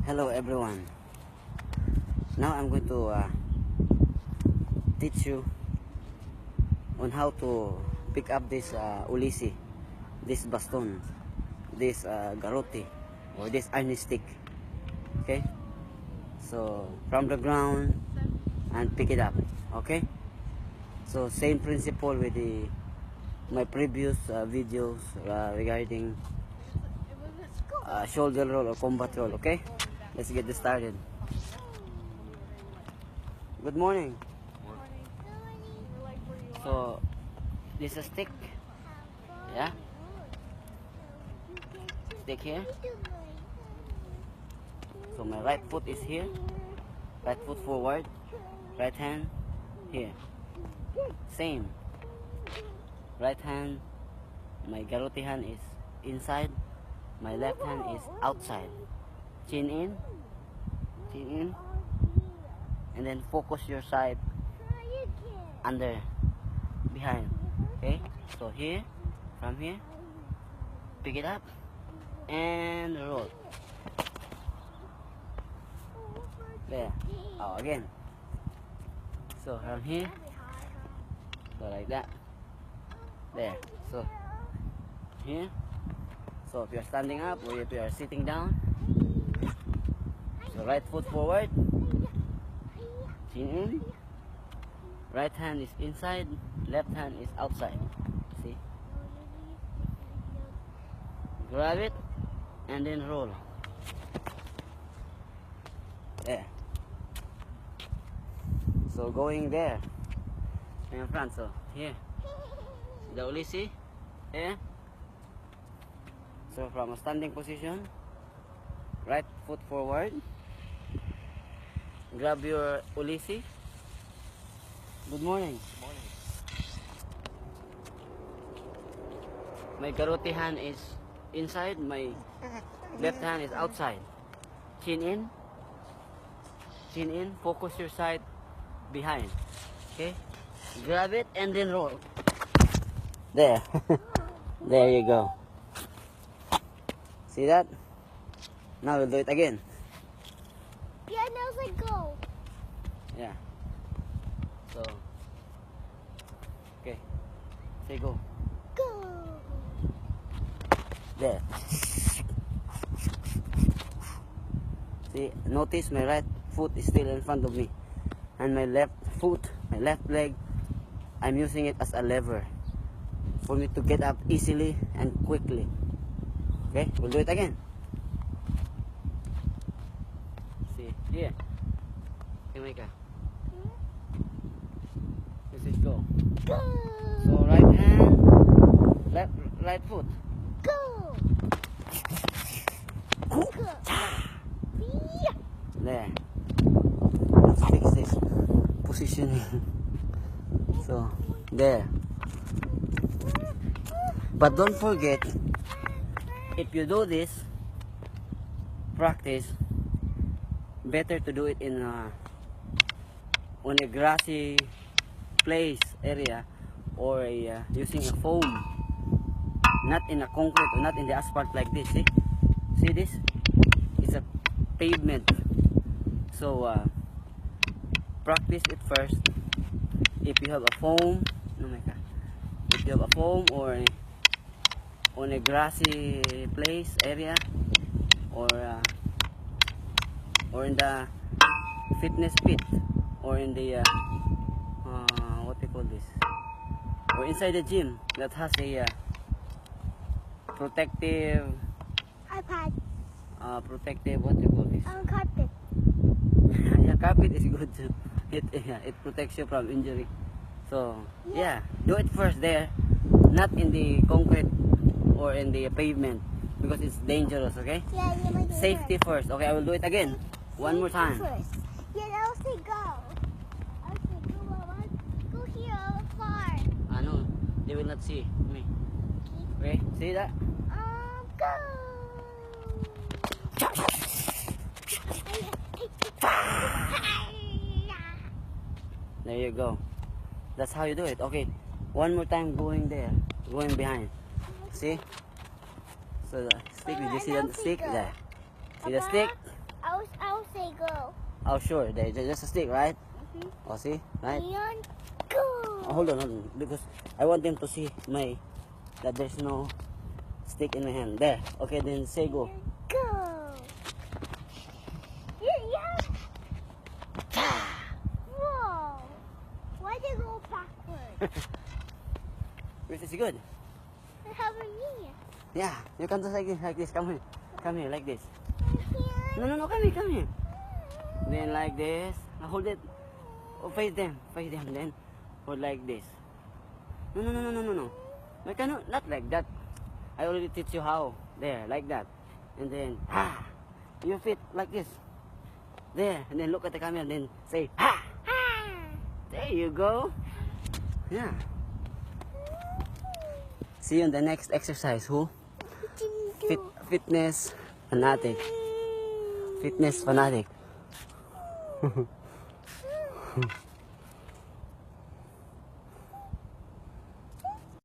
Hello everyone. Now I'm going to teach you on how to pick up this ulisi, this baston, this garrote, or this Arnis stick. Okay, so from the ground and pick it up. Okay, so same principle with my previous videos regarding shoulder roll or combat roll. Okay, let's get this started. Good morning. So this is a stick. Yeah, stick here. So my right foot is here, right foot forward, right hand here. Same. Right hand, my garrote hand is inside, my left hand is outside. Chin in, and then focus your side under, behind. Okay, so here, from here, pick it up and roll. There. Oh, again. So from here, so like that. There. So here. So if you are standing up or if you are sitting down, so right foot forward, chin in, right hand is inside, left hand is outside. See? Grab it and then roll. There. So going there in front, so here the ulisi here. So from a standing position, right foot forward, grab your ulisi. Good morning. Good morning. My garrote hand is inside, my left hand is outside. Chin in, focus your side behind. Okay, grab it and then roll. There. There you go. See that? Now we'll do it again. Yeah, now it's like go. Yeah. So, okay. Say go. Go. There. See, notice my right foot is still in front of me. And my left foot, my left leg, I'm using it as a lever for me to get up easily and quickly. Okay, we'll do it again. See, here. Here we go. This is go. Go. So right hand, right foot. Go. Go. Yeah. There. Let's fix this positioning. So there. But don't forget, if you do this practice, better to do it in on a grassy place area, or using a foam, not in a concrete or not in the asphalt like this. See this? It's a pavement. So practice it first. If you have a foam, oh my God, if you have a foam or on a grassy place area, or in the fitness pit, or in the what they call this, or inside the gym that has a protective iPad. Protective, what do you call this? Carpet. Yeah, carpet is good too. It protects you from injury. So yeah, do it first there, not in the concrete or in the pavement, because it's dangerous. Okay, Yeah, you might do it safety first. Okay, I will do it again one more time. first. Yeah, now say go. I say go, Mama. Go here, far. I know they will not see me. Okay, see that? Go. There you go. That's how you do it. Okay, one more time, going there, going behind. See? So the stick, did you see the stick there? See the stick? I I'll say go. Oh, sure. There, just a stick, right? Mhm. Oh, see? Right? And go. Oh, hold on. Because I want them to see that there's no stick in my hand. There. Okay, then say go. And go. Yeah. Whoa. Why did you go backwards? This is good. How about me? Yeah, you can do like this. Come here. Come here, like this. Here. No, come here, come here. Then like this. Now hold it. Oh, face them. Then hold like this. No. I cannot, not like that. I already teach you how. There, like that. And then, ha! You fit like this. There, and then look at the camera and then say, ha! Ah. There you go. Yeah. See you in the next exercise. Who? Fitness fanatic. Fitness fanatic.